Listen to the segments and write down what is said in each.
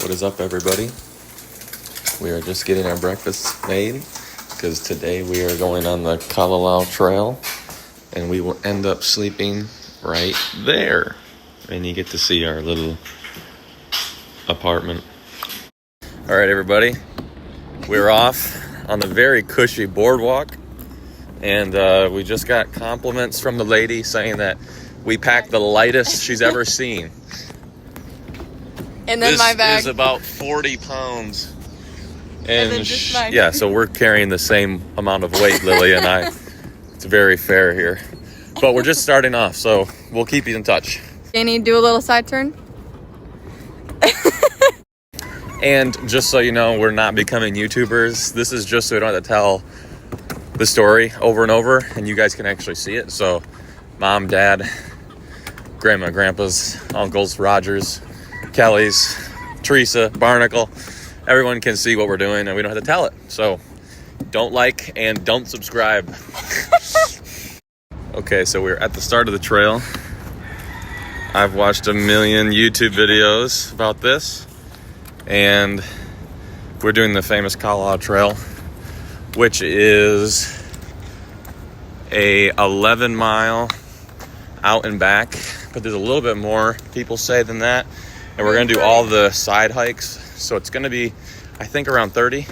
What is up, everybody? We are just getting our breakfast made because today we are going on the Kalalau trail and we will end up sleeping right there. And you get to see our little apartment. All right, everybody. We're off on the very cushy boardwalk. And we just got compliments from the lady saying that we packed the lightest she's ever seen. And then this my bag is about 40 pounds. And then just mine. Yeah, so we're carrying the same amount of weight, Lily and I. It's very fair here. But we're just starting off, so we'll keep you in touch. Danny, do a little side turn. And just so you know, we're not becoming YouTubers. This is just so we don't have to tell the story over and over, and you guys can actually see it. So mom, dad, grandma, grandpas, uncles, Rogers, Kelly's, Teresa, Barnacle, everyone can see what we're doing and we don't have to tell it. So don't like and don't subscribe. Okay, so we're at the start of the trail. I've watched a million YouTube videos about this, and we're doing the famous Kalalau Trail, which is a 11-mile out and back, but there's a little bit more, people say, than that. And we're going to do all the side hikes. So it's going to be, I think, around 30.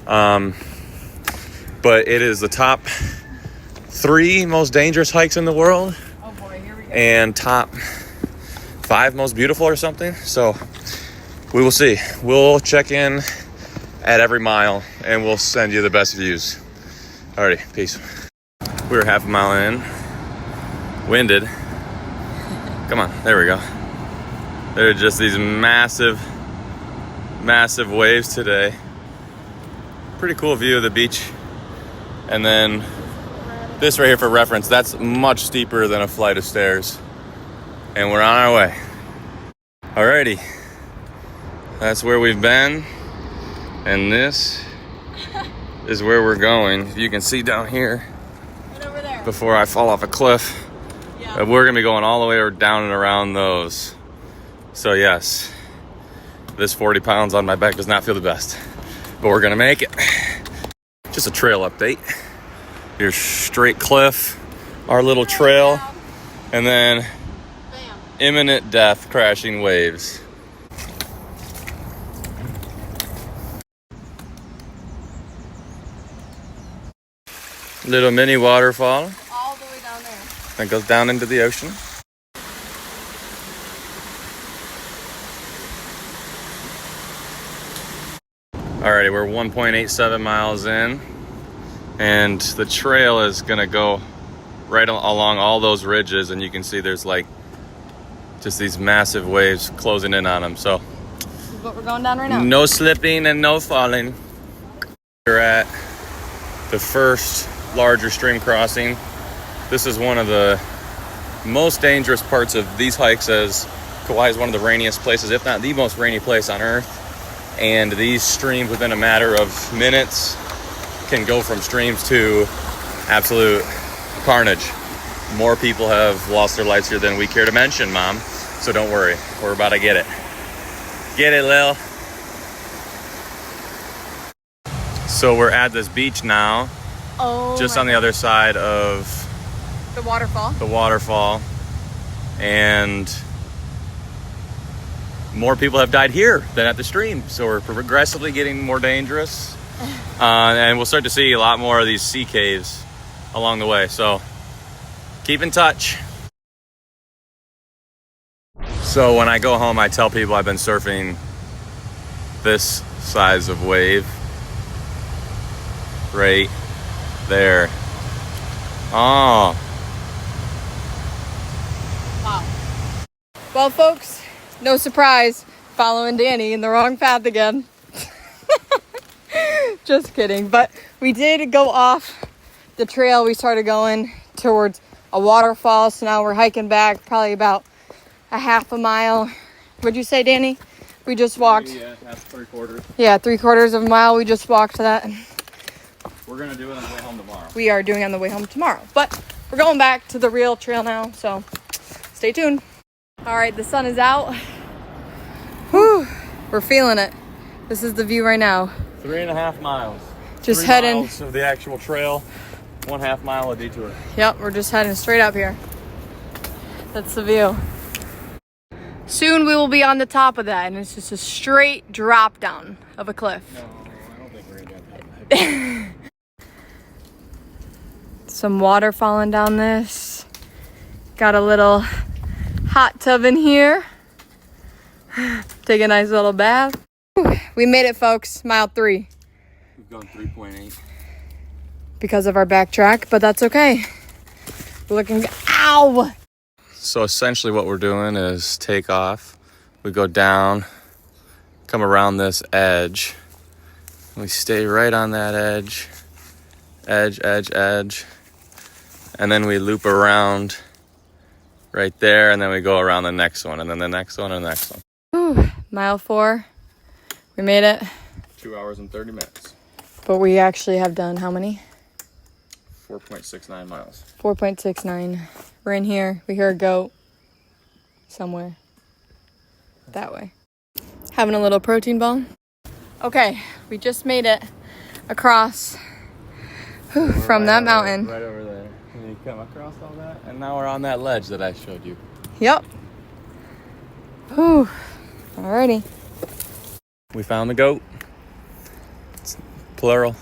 But it is the top 3 most dangerous hikes in the world. Oh boy, here we go. And top 5 most beautiful or something. So we will see. We'll check in at every mile and we'll send you the best views. Alrighty, peace. We're half a mile in. Winded. Come on, there we go. There are just these massive waves today. Pretty cool view of the beach. And then this right here for reference, that's much steeper than a flight of stairs. And we're on our way. Alrighty. That's where we've been. And this is where we're going. You can see down here, Right over there. before I fall off a cliff. Yeah. We're gonna be going all the way down and around those. So yes, this 40 pounds on my back does not feel the best, but we're gonna make it. Just a trail update. Here's straight cliff, our little trail, and then Bam. imminent death, crashing waves. Little mini waterfall All the way down there. that goes down into the ocean. Alrighty, we're 1.87 miles in, and the trail is gonna go right along all those ridges, and you can see there's like just these massive waves closing in on them. So This is what we're going down right now. no slipping and no falling. We're at the first larger stream crossing. This is one of the most dangerous parts of these hikes, as Kauai is one of the rainiest places, if not the most rainy place on earth. And these streams, within a matter of minutes, can go from streams to absolute carnage. More people have lost their lives here than we care to mention, Mom. So don't worry, we're about to get it. Get it, Lil. So we're at this beach now, just on the other side of The waterfall. the waterfall, and more people have died here than at the stream, so we're progressively getting more dangerous, and we'll start to see a lot more of these sea caves along the way, so keep in touch. So when I go home, I tell people I've been surfing this size of wave right there. Oh, Wow. Well, folks, no surprise, following Danny in the wrong path again. Just kidding. But we did go off the trail. We started going towards a waterfall. So now we're hiking back probably about a half a mile. What'd you say, Danny? We just walked. yeah, that's 3/4. Yeah, 3/4 of a mile. We just walked that. We're gonna do it on the way home tomorrow. We are doing on the way home tomorrow. But we're going back to the real trail now. So stay tuned. All right, the sun is out. Whew. We're feeling it. This is the view right now. 3.5 miles. Just 3 heading. miles of the actual trail, 1/2 mile of detour. Yep, we're just heading straight up here. That's the view. Soon we will be on the top of that, and it's just a straight drop down of a cliff. No, I don't think we're gonna get that. Some water falling down this. Got a little hot tub in here. Take a nice little bath. We made it, folks. Mile 3. We've gone 3.8. Because of our backtrack, but that's okay. Looking, ow! So essentially what we're doing is take off. We go down, come around this edge. We stay right on that edge. Edge. And then we loop around right there, and then we go around the next one, and then the next one, and the next one. Whew. Mile 4. We made it. 2 hours and 30 minutes. But we actually have done how many? 4.69 miles. 4.69. We're in here. We hear a goat somewhere. That way. Having a little protein ball. Okay, we just made it across from that mountain. Right over there. And you come across all that, and now we're on that ledge that I showed you. Yep. Whew. Alrighty. We found the goat. It's plural.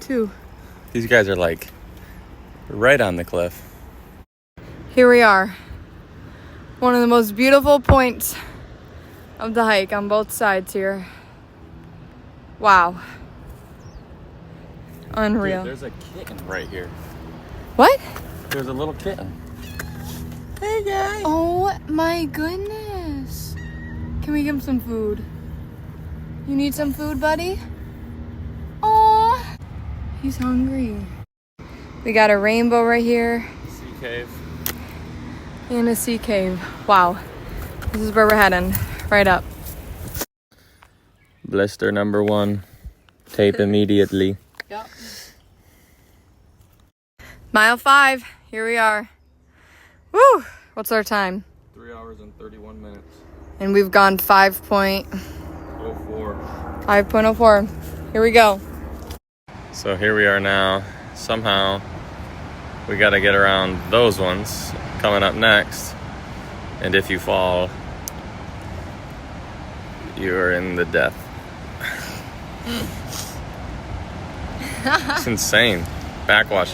2. These guys are like right on the cliff. Here we are. One of the most beautiful points of the hike on both sides here. Wow. Unreal. Dude, there's a kitten right here. What? There's a little kitten. Hey, guy. Oh my goodness. Can we give him some food? You need some food, buddy? Aw. He's hungry. We got a rainbow right here. Sea cave. And a sea cave. Wow. This is where we're heading. Right up. Blister number 1. Tape immediately. Yep. Mile 5. Here we are. Woo! What's our time? 3 hours and 31 minutes. And we've gone 5.04. 5.04. Here we go. So here we are now. Somehow we got to get around those ones coming up next. And if you fall, you are in the death. It's insane. Backwash.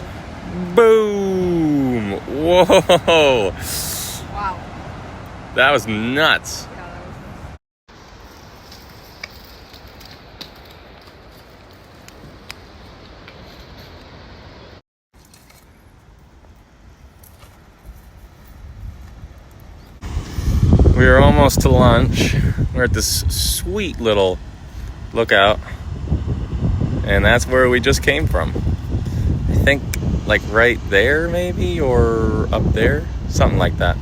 Boom! Whoa! Wow. That was nuts. We are almost to lunch. We're at this sweet little lookout, and that's where we just came from. I think like right there maybe, or up there, something like that.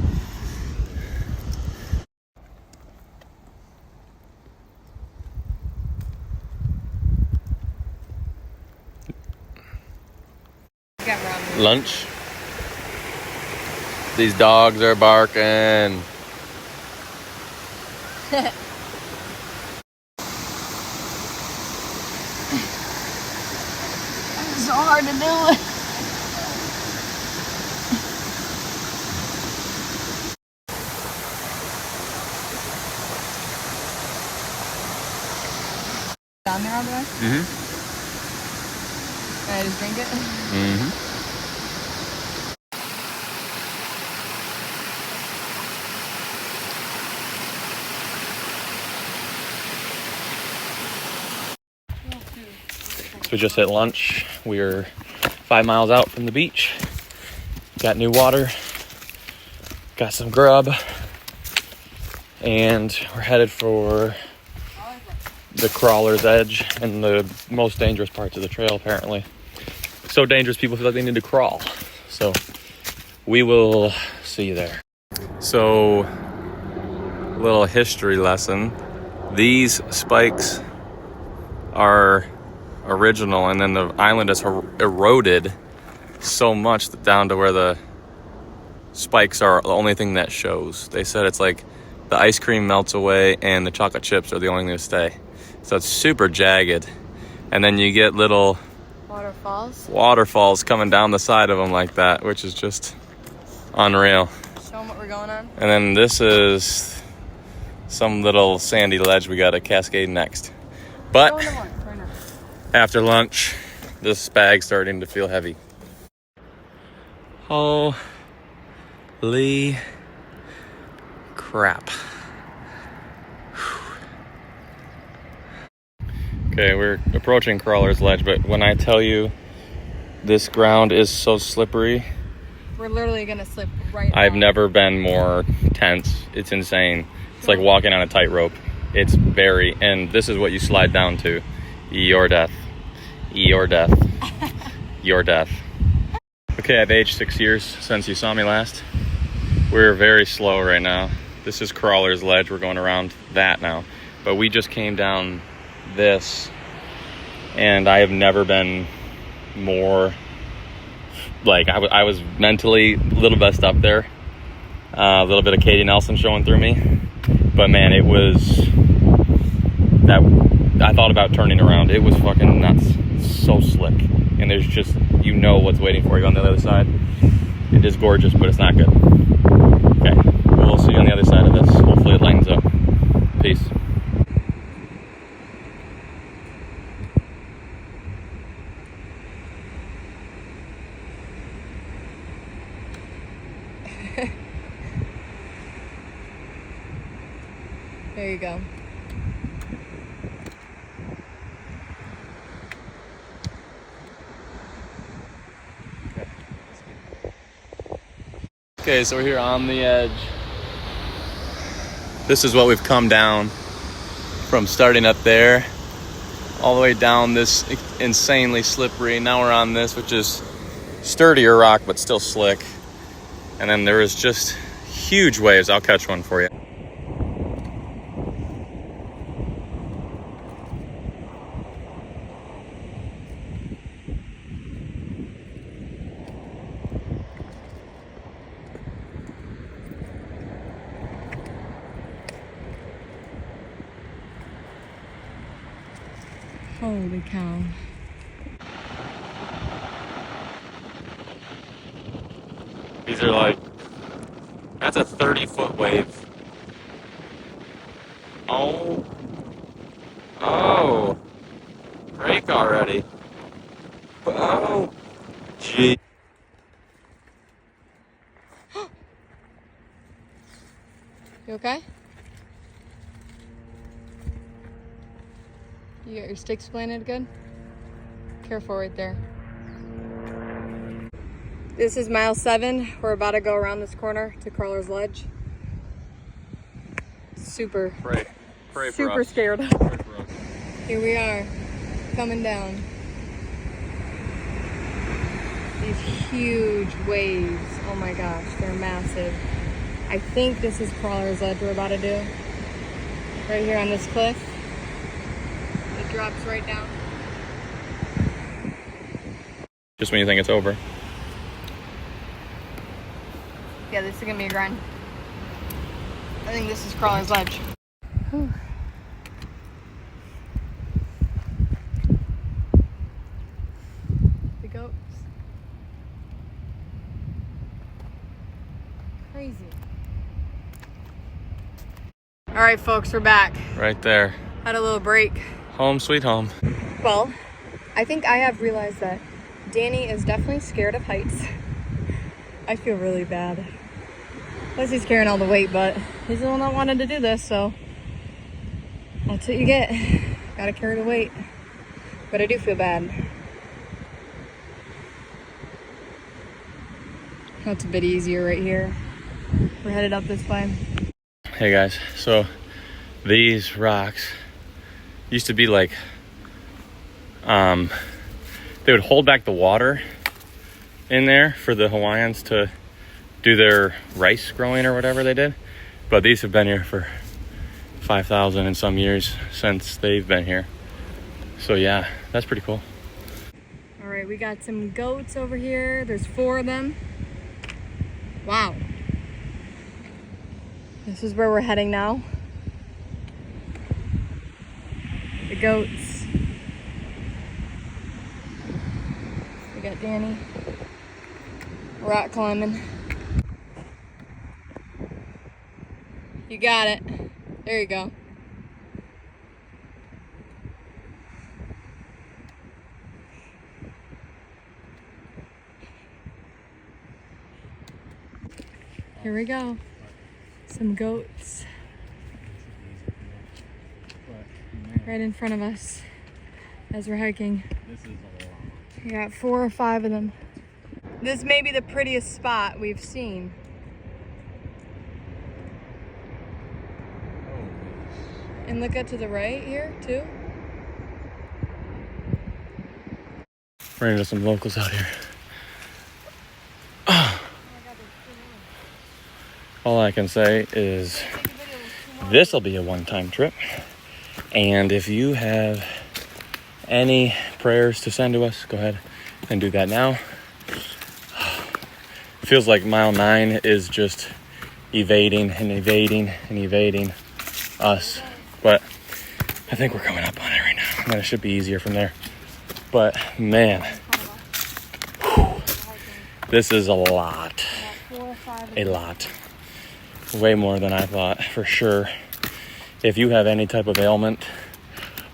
Lunch. These dogs are barking. It's so hard to do it. Down there all the way? Mm-hmm. Can I just drink it? Mm-hmm. We just hit lunch. We are 5 miles out from the beach. Got new water. Got some grub. And we're headed for the crawler's edge and the most dangerous parts of the trail, apparently. So dangerous, people feel like they need to crawl. So we will see you there. So, little history lesson. These spikes are original, and then the island has eroded so much that down to where the spikes are the only thing that shows. They said it's like the ice cream melts away and the chocolate chips are the only thing to stay. So it's super jagged. And then you get little waterfalls coming down the side of them like that, which is just unreal. Show them what we're going on. And then this is some little sandy ledge we got to cascade next. But after lunch, this bag's starting to feel heavy. Holy crap. Okay, we're approaching Crawler's Ledge, but when I tell you this ground is so slippery, we're literally gonna slip right I've on. never been more tense. It's insane. It's like walking on a tightrope. It's very, and this is what you slide down to. Your death. Your death. Your death. Okay, I've aged 6 years since you saw me last. We're very slow right now. This is Crawler's Ledge. We're going around that now. But we just came down this, and I have never been more, like, I was mentally a little best up there. A little bit of Katie Nelson showing through me. But man, it was, that I thought about turning around. It was fucking nuts. So slick. And there's just, you know what's waiting for you on the other side. It is gorgeous, but it's not good. Okay, we'll see you on the other side of this. Hopefully it lightens up. Peace. There you go. Okay, so we're here on the edge. This is what we've come down from, starting up there all the way down this insanely slippery. Now we're on this, which is sturdier rock but still slick. And then there is just huge waves. I'll catch one for you. Holy cow. These are like, that's a 30-foot wave. Oh. Oh. Break already. Oh. Gee. You okay? You got your sticks planted good? Careful right there. This is mile 7. We're about to go around this corner to Crawler's Ledge. Super Pray scared. Pray for us. Here we are, coming down. These huge waves. Oh my gosh, they're massive. I think this is Crawler's Ledge we're about to do. Right here on this cliff. It drops right down. Just when you think it's over. Yeah, this is gonna be a grind. I think this is Crawler's Ledge. Whew. The goats. Crazy. All right, folks, we're back. Right there. Had a little break. Home sweet home. Well, I think I have realized that Danny is definitely scared of heights. I feel really bad. Plus he's carrying all the weight, but he's the one that wanted to do this, so that's what you get. Gotta carry the weight. But I do feel bad. That's a bit easier right here. We're headed up this way. Hey guys, so these rocks used to be like, they would hold back the water in there for the Hawaiians to do their rice growing or whatever they did. But these have been here for 5,000 and some years since they've been here. So yeah, that's pretty cool. All right, we got some goats over here. There's 4 of them. Wow. This is where we're heading now. The goats. We got Danny rock climbing. You got it. There you go. Here we go. Some goats. Right in front of us as we're hiking. This is a lot. We got 4 or 5 of them. This may be the prettiest spot we've seen. And look up to the right here too. Ran into some locals out here. All I can say is this will be a one-time trip. And if you have any prayers to send to us, go ahead and do that now. Feels like mile 9 is just evading and evading and evading us. But I think we're coming up on it right now. And it should be easier from there. But man, whew, this is a lot. A lot. Way more than I thought, for sure. If you have any type of ailment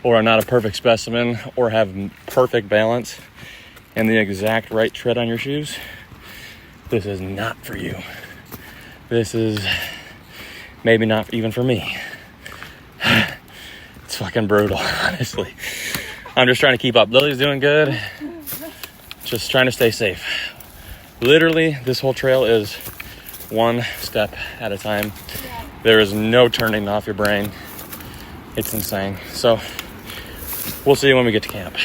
or are not a perfect specimen or have perfect balance and the exact right tread on your shoes, this is not for you. This is maybe not even for me. It's fucking brutal, honestly. I'm just trying to keep up. Lily's doing good. Just trying to stay safe. Literally, this whole trail is one step at a time. There is no turning off your brain. It's insane. So we'll see you when we get to camp.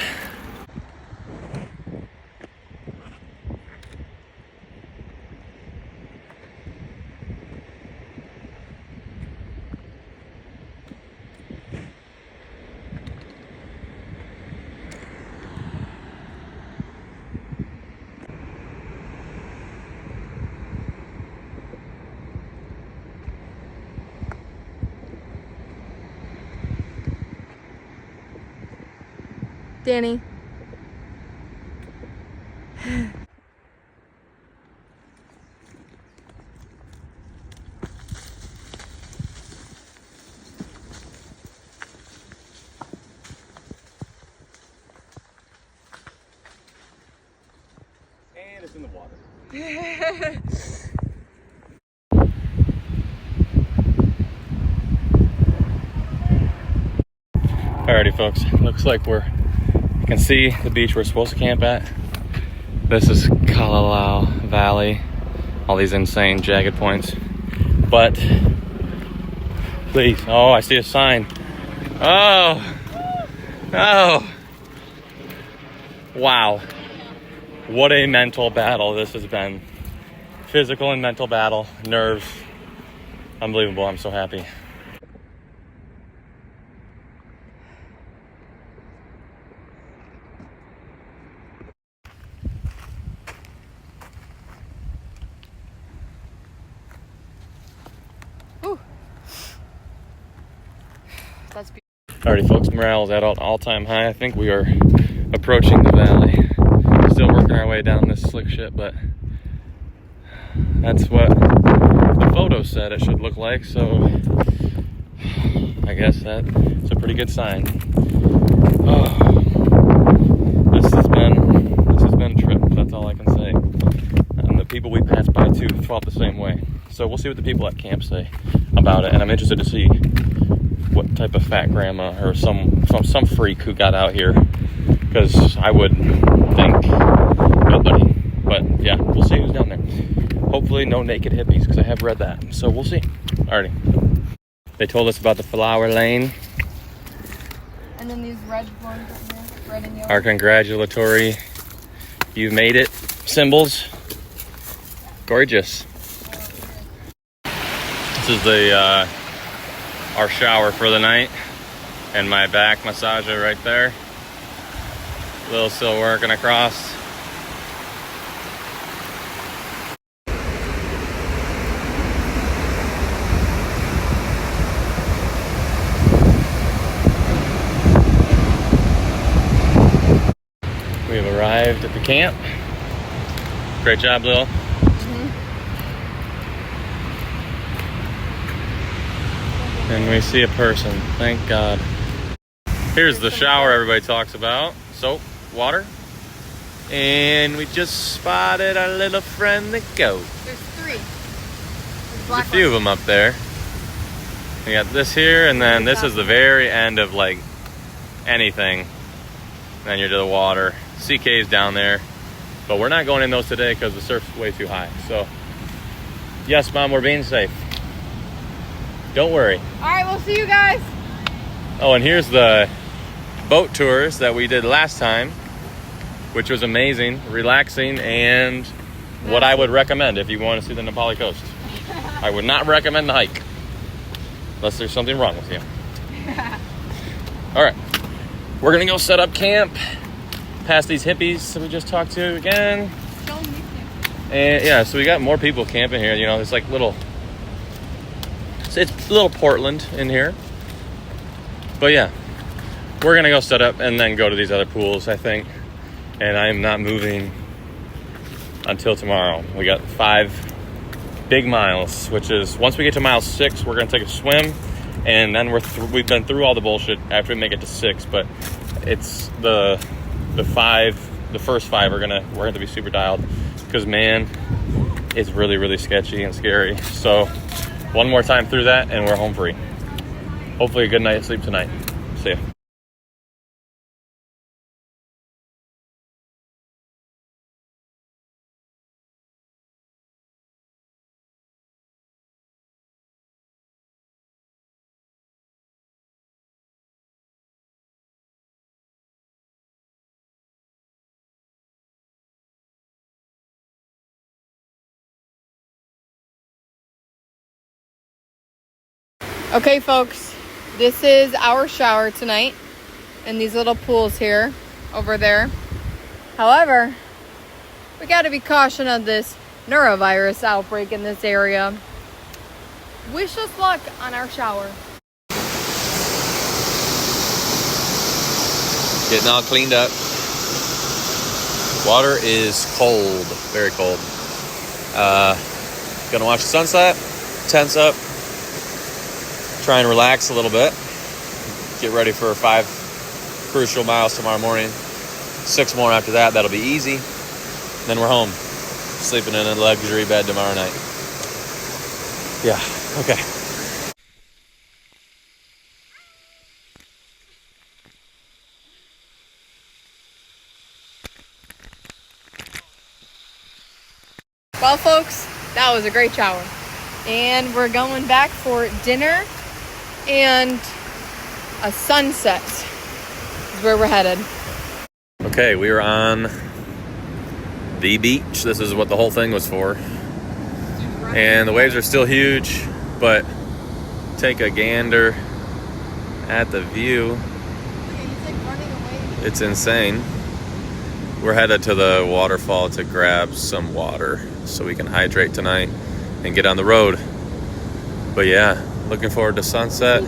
Danny. And it's in the water. Alrighty, folks. Looks like you can see the beach we're supposed to camp at. This is Kalalau Valley. All these insane jagged points. But please, oh, I see a sign. Oh, oh, wow. What a mental battle this has been. Physical and mental battle, nerves. Unbelievable, I'm so happy. That's beautiful. Alrighty, folks, morale is at an all-time high. I think we are approaching the valley. Still working our way down this slick shit, but that's what the photo said it should look like, so I guess that's a pretty good sign. Oh, this has been a trip, that's all I can say. And the people we passed by too felt the same way. So we'll see what the people at camp say about it, and I'm interested to see what type of fat grandma or some freak who got out here, because I would think nobody, but yeah, we'll see who's down there. Hopefully no naked hippies, because I have read that, so we'll see. Alrighty. They told us about the flower lane. And then these red ones up here, red and yellow. Our congratulatory, you've made it symbols. Gorgeous. This is the our shower for the night, and my back massager right there. Lil still working across. arrived at the camp. Great job, Lil. And we see a person, thank God. Here's the shower everybody talks about. Soap, water. And we just spotted our little friend, the goat. There's 3. There's a few of them up there. We got this here, and then this is the very end of like anything. Then you're to the water. Sea caves down there. But we're not going in those today because the surf's way too high. So, yes, Mom, we're being safe. Don't worry. All right, we'll see you guys. Oh, and here's the boat tours that we did last time, which was amazing, relaxing, and what I would recommend if you want to see the Nāpali coast. I would not recommend the hike, unless there's something wrong with you. All right, we're gonna go set up camp past these hippies that we just talked to again. And yeah, so we got more people camping here. You know, it's like little, it's little Portland in here. But yeah, we're gonna go set up and then go to these other pools, I think. And I am not moving until tomorrow. We got 5 big miles, which is once we get to mile 6, we're gonna take a swim, and then we've been through all the bullshit after we make it to 6. But it's the first 5 we're gonna have to be super dialed, because man, it's really, really sketchy and scary. So one more time through that and we're home free. Hopefully a good night's sleep tonight. See ya. Okay, folks, this is our shower tonight in these little pools here, over there. However, we got to be cautious of this neurovirus outbreak in this area. Wish us luck on our shower. Getting all cleaned up. Water is cold, very cold. Gonna watch the sunset, tents up, try and relax a little bit. Get ready for 5 crucial miles tomorrow morning. 6 more after that, that'll be easy. Then we're home, sleeping in a luxury bed tomorrow night. Yeah, okay. Well, folks, that was a great shower. And we're going back for dinner and a sunset is where we're headed. Okay, we are on the beach. This is what the whole thing was for. And the waves are still huge, but take a gander at the view. It's insane. We're headed to the waterfall to grab some water so we can hydrate tonight and get on the road. But yeah, looking forward to sunset.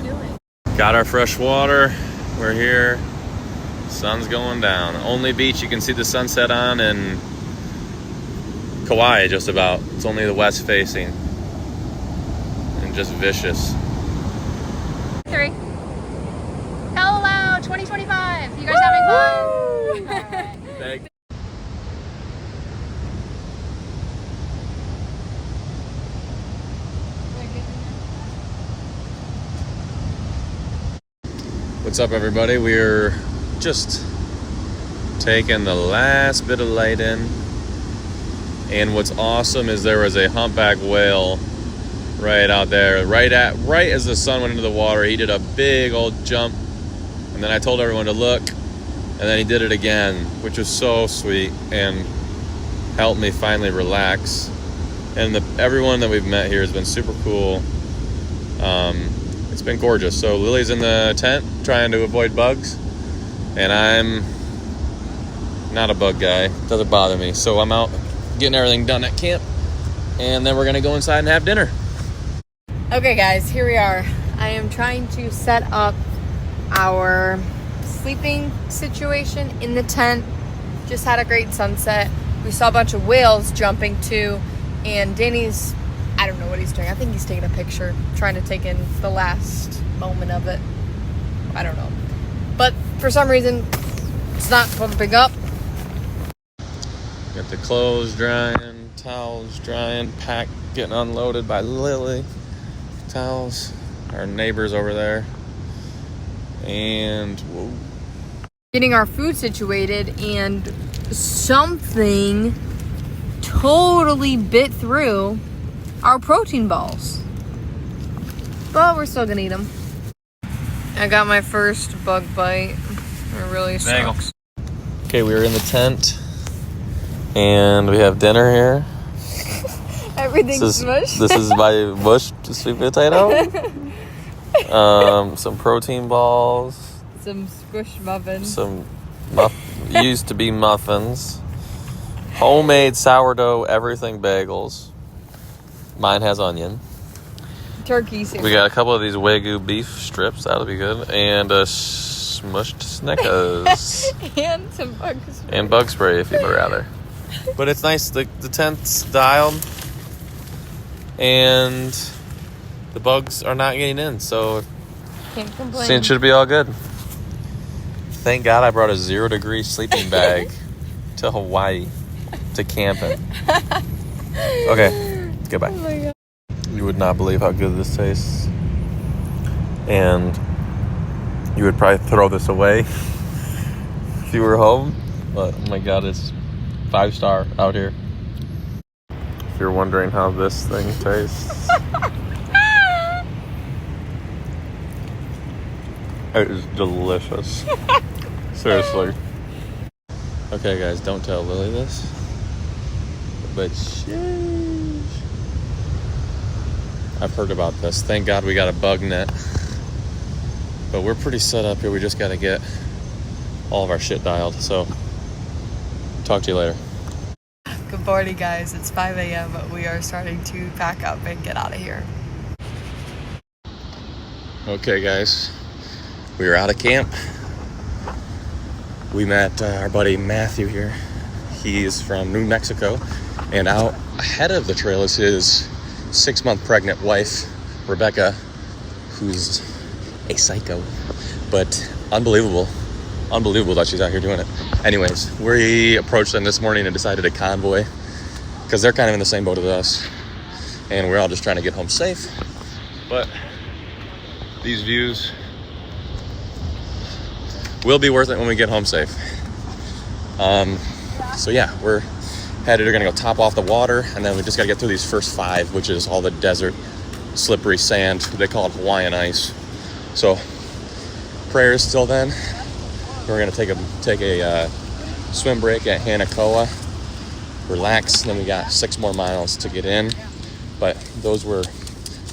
Got our fresh water. We're here. Sun's going down. Only beach you can see the sunset on in Kauai, just about. It's only the west facing. And just vicious. 3. Kalalau 2025. You guys having fun? All right. Thanks. What's up, everybody? We're just taking the last bit of light in, and what's awesome is there was a humpback whale right out there, right as the sun went into the water. He did a big old jump, and then I told everyone to look, and then he did it again, which was so sweet and helped me finally relax. And everyone that we've met here has been super cool. It's been gorgeous. So Lily's in the tent trying to avoid bugs, and I'm not a bug guy. It doesn't bother me. So I'm out getting everything done at camp, and then we're gonna go inside and have dinner. Okay, guys, here we are. I am trying to set up our sleeping situation in the tent. Just had a great sunset. We saw a bunch of whales jumping too, and Danny's, I don't know what he's doing. I think he's taking a picture, trying to take in the last moment of it. I don't know. But for some reason, it's not pumping up. Got the clothes drying, towels drying, pack getting unloaded by Lily. Towels, our neighbors over there. And whoa. Getting our food situated, and something totally bit through our protein balls. But we're still gonna eat them. I got my first bug bite. It really sucks. Okay, we were in the tent, and we have dinner here. Everything's smushed. This is my mushed sweet potato. Some protein balls. Some squish muffins. Some used to be muffins. Homemade sourdough everything bagels. Mine has onion. Turkey soup. We got a couple of these Wagyu beef strips. That'll be good. And smushed Snickers. And some bug spray. And bug spray if you'd rather. But it's nice. The tent's dialed. And the bugs are not getting in. So can't complain. it should be all good. Thank God I brought a 0-degree sleeping bag to Hawaii to camping. Okay, goodbye. Oh my God. You would not believe how good this tastes. And you would probably throw this away if you were home. But oh my God, it's 5-star out here. If you're wondering how this thing tastes. It is delicious. Seriously. Okay, guys, don't tell Lily this. But sheesh. I've heard about this. Thank God we got a bug net. But we're pretty set up here. We just got to get all of our shit dialed. So, talk to you later. Good morning, guys. It's 5 a.m. We are starting to pack up and get out of here. Okay, guys. We were out of camp. We met our buddy Matthew here. He's from New Mexico. And out ahead of the trail is his 6-month pregnant wife, Rebecca, who's a psycho. But unbelievable. Unbelievable that she's out here doing it. Anyways, we approached them this morning and decided to convoy because they're kind of in the same boat as us. And we're all just trying to get home safe. But these views will be worth it when we get home safe. So yeah, we're headed. We're gonna go top off the water, and then we just gotta get through these first 5, which is all the desert, slippery sand. They call it Hawaiian ice. So prayers till then. We're gonna take a swim break at Hanakoa, relax. Then we got 6 more miles to get in, but those were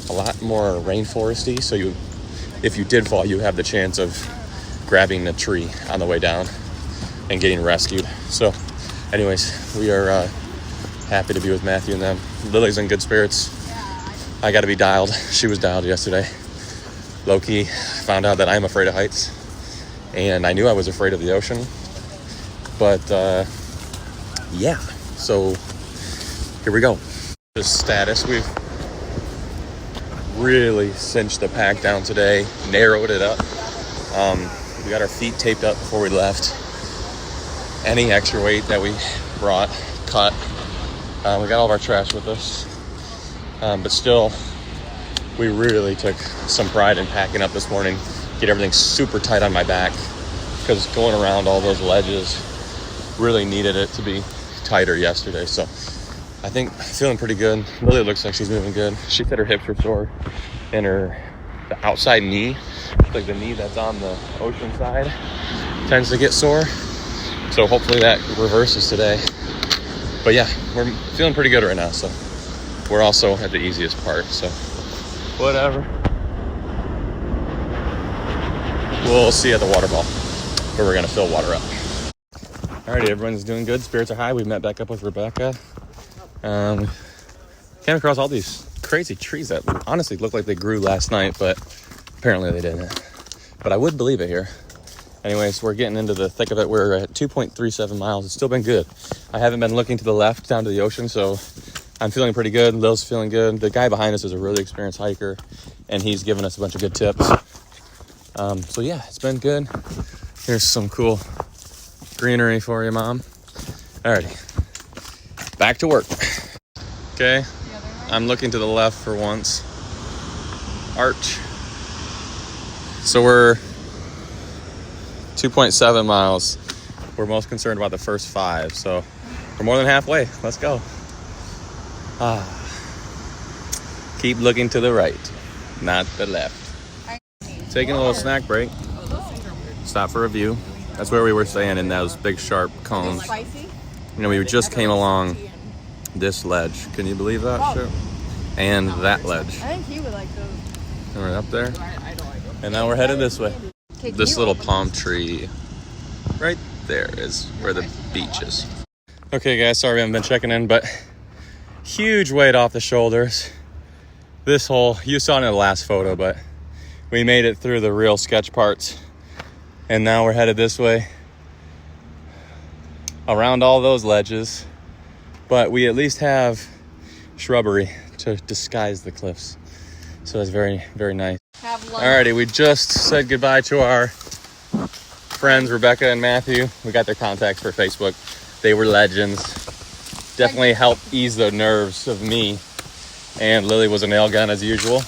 a lot more rainforesty. So if you did fall, you have the chance of grabbing a tree on the way down and getting rescued. So anyways, we are happy to be with Matthew and them. Lily's in good spirits. I got to be dialed. She was dialed yesterday. Low-key found out that I'm afraid of heights, and I knew I was afraid of the ocean. But yeah, so here we go. The status, we've really cinched the pack down today, narrowed it up. We got our feet taped up before we left. Any extra weight that we brought, cut. We got all of our trash with us. But still, we really took some pride in packing up this morning. Get everything super tight on my back, because going around all those ledges really needed it to be tighter yesterday. So I think feeling pretty good. Lily looks like she's moving good. She said her hips were sore, and the outside knee, like the knee that's on the ocean side, tends to get sore. So hopefully that reverses today. But yeah, we're feeling pretty good right now. So we're also at the easiest part. So whatever. We'll see you at the water ball, where we're gonna fill water up. Alrighty, everyone's doing good. Spirits are high. We met back up with Rebecca. Came across all these crazy trees that honestly looked like they grew last night, but apparently they didn't. But I would believe it here. Anyways, we're getting into the thick of it. We're at 2.37 miles. It's still been good. I haven't been looking to the left down to the ocean, so I'm feeling pretty good. Lil's feeling good. The guy behind us is a really experienced hiker, and he's given us a bunch of good tips. So yeah, it's been good. Here's some cool greenery for you, Mom. Alrighty, back to work. Okay, I'm looking to the left for once. Arch. So we're 2.7 miles. We're most concerned about the first 5, so we're more than halfway. Let's go. Keep looking to the right, not the left. Taking a little snack break. Stop for a view. That's where we were staying, in those big sharp cones. You know, we just came along this ledge. Can you believe that shit? And that ledge. I think he would like those. And we're up there. And now we're headed this way. This little palm tree right there is where the beach is. Okay, guys, sorry we haven't been checking in, but huge weight off the shoulders. This hole, you saw it in the last photo, but we made it through the real sketch parts. And now we're headed this way around all those ledges. But we at least have shrubbery to disguise the cliffs. So that's very, very nice. Alrighty, we just said goodbye to our friends, Rebecca and Matthew. We got their contacts for Facebook. They were legends. Definitely helped ease the nerves of me. And Lily was a nail gun as usual.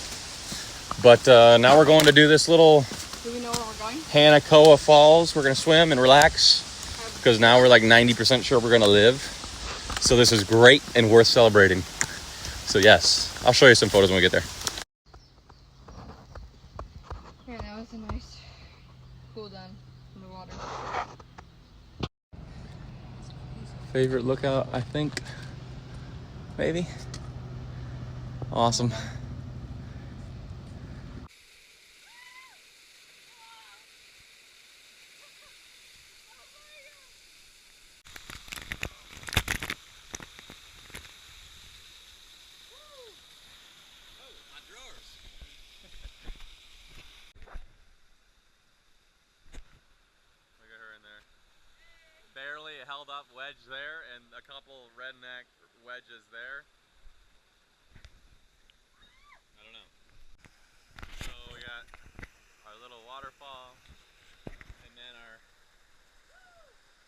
But now we're going to do this little Do we know where we're going? Hanakoa Falls. We're going to swim and relax because now we're like 90% sure we're going to live. So this is great and worth celebrating. So yes, I'll show you some photos when we get there. Yeah, that was a nice cool down in the water. Favorite lookout, I think. Maybe. Awesome. Barely held up wedge there and a couple redneck wedges there. I don't know. So we got our little waterfall and then our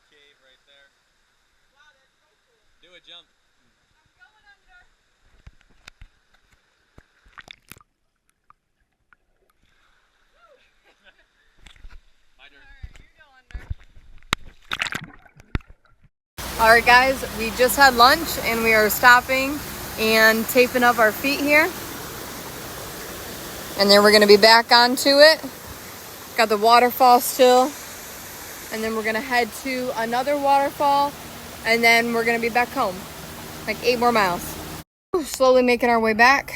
cave right there. Wow, that's so cool. Do a jump. I'm going under. My turn. Alright, you go under. All right, guys, we just had lunch and we are stopping and taping up our feet here. And then we're gonna be back onto it. Got the waterfall still. And then we're gonna head to another waterfall and then we're gonna be back home. Like 8 more miles. Slowly making our way back.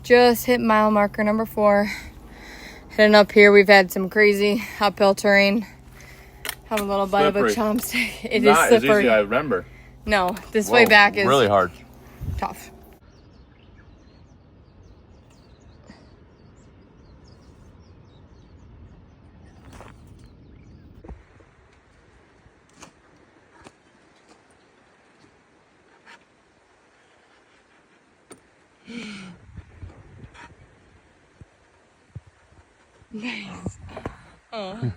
Just hit mile marker number 4. Heading up here, we've had some crazy uphill terrain. Have a little bit of a chomp stick. It is slippery. Not as easy as I remember. No, this way back is really hard. tough. Nice. Oh.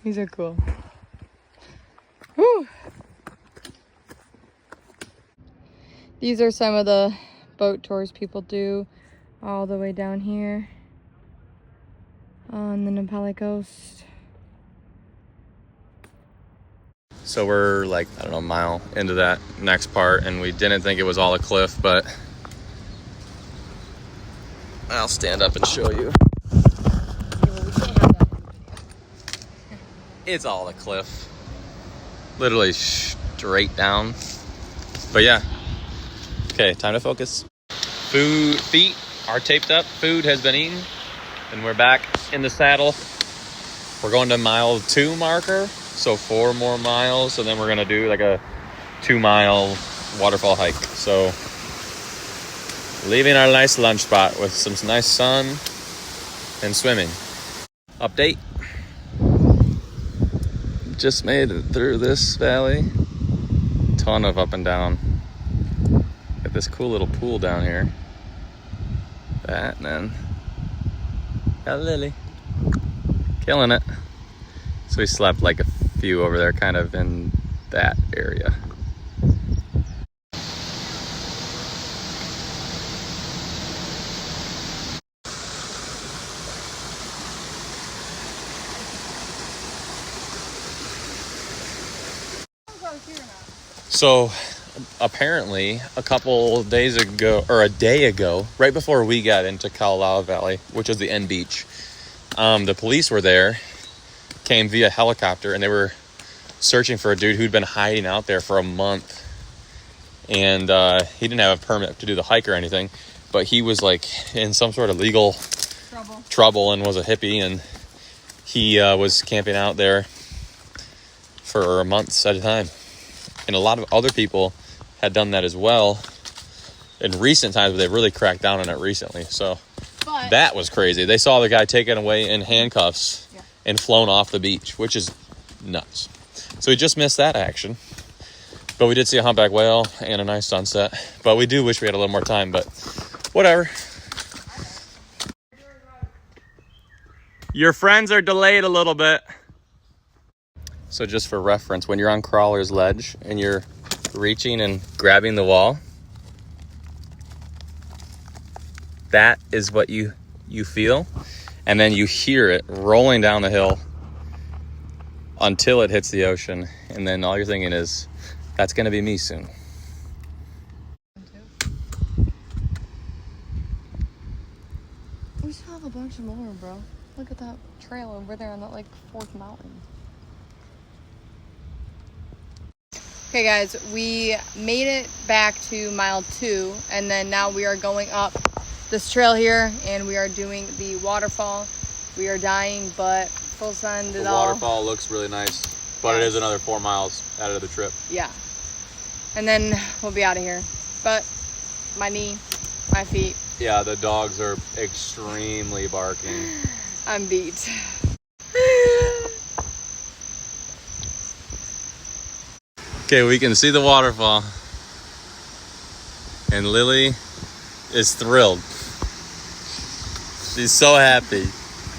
These are cool. Woo. These are some of the boat tours people do all the way down here on the Nāpali coast. So we're like, I don't know, a mile into that next part and we didn't think it was all a cliff, but I'll stand up and show you. It's all a cliff. Literally straight down. But yeah. Okay, time to focus. Feet are taped up. Food has been eaten. And we're back in the saddle. We're going to mile 2 marker. So 4 more miles. And then we're going to do like a 2-mile waterfall hike. So leaving our nice lunch spot with some nice sun and swimming. Update. Just made it through this valley. Ton of up and down. Got this cool little pool down here. That, and then got Lily. Killing it. So we slept like a few over there, kind of in that area. So apparently a couple days ago, or a day ago, right before we got into Kalalau Valley, which is the end beach, the police were there, came via helicopter, and they were searching for a dude who'd been hiding out there for a month. And he didn't have a permit to do the hike or anything, but he was like in some sort of legal trouble and was a hippie, and he was camping out there for months at a time. And a lot of other people had done that as well in recent times, but they've really cracked down on it recently. So that was crazy. They saw the guy taken away in handcuffs and flown off the beach, which is nuts. So we just missed that action. But we did see a humpback whale and a nice sunset. But we do wish we had a little more time, but whatever. Your friends are delayed a little bit. So just for reference, when you're on Crawler's Ledge and you're reaching and grabbing the wall, that is what you feel. And then you hear it rolling down the hill until it hits the ocean. And then all you're thinking is, that's going to be me soon. We still have a bunch more, bro. Look at that trail over there on that like 4th mountain. Okay guys, we made it back to mile 2, and then now we are going up this trail here, and we are doing the waterfall. We are dying, but full send it all. The waterfall looks really nice, but it is another 4 miles out of the trip. Yeah. And then we'll be out of here. But my knee, my feet. Yeah, the dogs are extremely barking. I'm beat. Okay, we can see the waterfall. And Lily is thrilled. She's so happy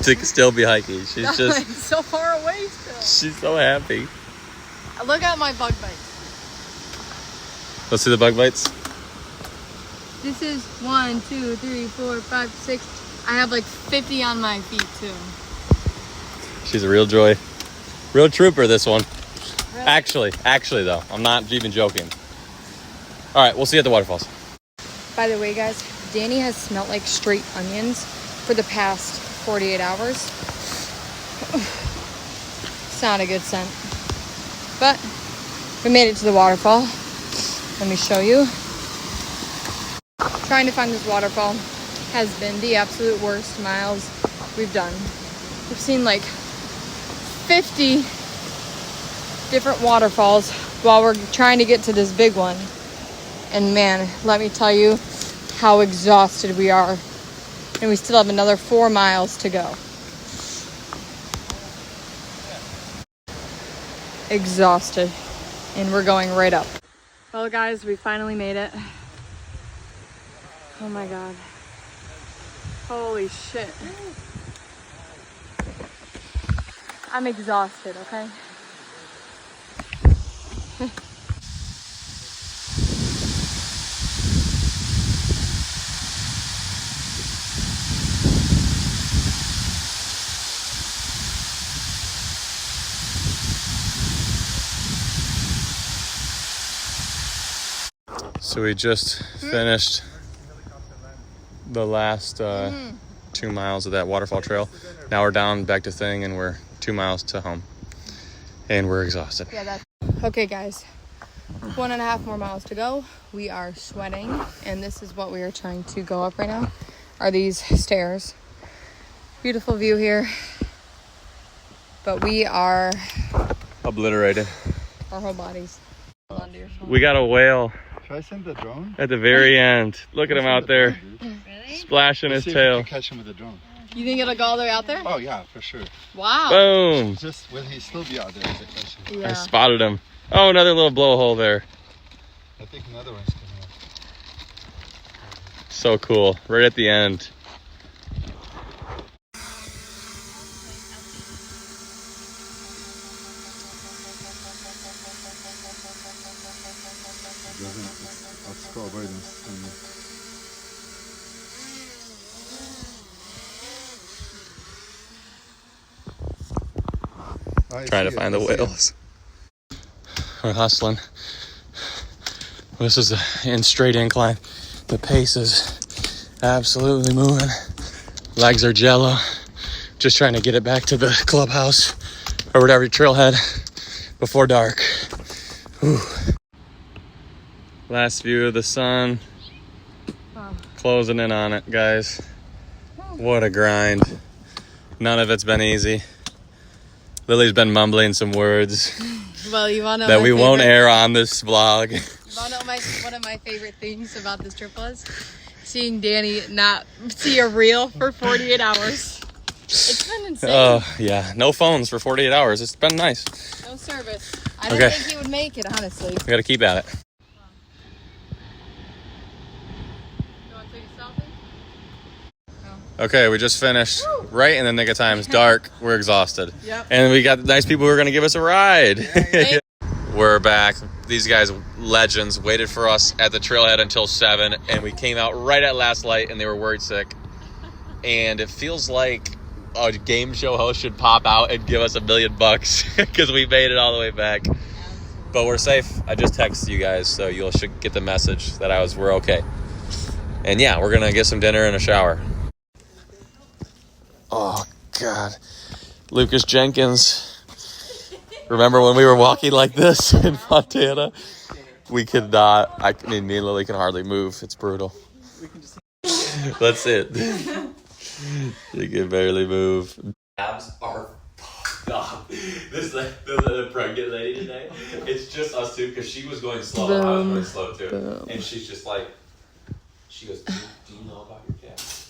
to still be hiking. She's just It's so far away still. She's so happy. Look at my bug bites. Let's see the bug bites. This is 1, 2, 3, 4, 5, 6. I have like 50 on my feet too. She's a real joy. Real trooper, this one. Really? Actually though, I'm not even joking. All right, we'll see you at the waterfalls. By the way, guys, Danny has smelled like straight onions for the past 48 hours. It's not a good scent. But we made it to the waterfall. Let me show you. Trying to find this waterfall has been the absolute worst miles we've done. We've seen like 50 different waterfalls while we're trying to get to this big one. And man, let me tell you how exhausted we are. And we still have another 4 miles to go. Exhausted. And we're going right up. Well guys, we finally made it. Oh my God. Holy shit. I'm exhausted, okay? So we just finished the last 2 miles of that waterfall trail. Now we're down back to Thing, and we're 2 miles to home. And we're exhausted. Yeah, that's okay, guys. 1.5 more miles to go. We are sweating, and this is what we are trying to go up right now. Are these stairs? Beautiful view here, but we are Obliterated. our whole bodies. Hold on to your phone. We got a whale Should I send the drone? at the very end. Look at him out there, Really? splashing his See if we tail. can catch him with the drone. You think it'll go all the way out there? Oh yeah, for sure. Wow. Boom. Just will he still be out there is the question. Yeah. I spotted him. Oh, another little blowhole there. I think another one's coming up. So cool. Right at the end. I'll scroll by them. Trying to find the whales. We're hustling. This is in straight incline. The pace is absolutely moving. Legs are jello. Just trying to get it back to the clubhouse or whatever trailhead before dark. Whew. Last view of the sun. Wow. Closing in on it, guys. What a grind. None of it's been easy. Lily's been mumbling some words Well, you want to know that my we won't favorite- air on this vlog. You want to know one of my favorite things about this trip was? Seeing Danny not see a reel for 48 hours. It's been insane. Oh, yeah. No phones for 48 hours. It's been nice. No service. I didn't Okay. think he would make it, honestly. We got to keep at it. You want to take a selfie? Okay, we just finished right in the nick of time. It's dark. We're exhausted. Yep. And we got nice people who are going to give us a ride. Hey. We're back. These guys, legends, waited for us at the trailhead until 7, and we came out right at last light, and they were worried sick. And it feels like a game show host should pop out and give us $1 million because we made it all the way back. But we're safe. I just texted you guys, so you should get the message that we're okay. And yeah, we're gonna get some dinner and a shower. Oh God, Lucas Jenkins. Remember when we were walking like this in Montana? We could not. I mean, me and Lily can hardly move. It's brutal. That's it. You can barely move. Abs are fucked up. This is the pregnant lady today. It's just us two because she was going slow. I was going slow too. And she's just like, she goes, do you know about your cat?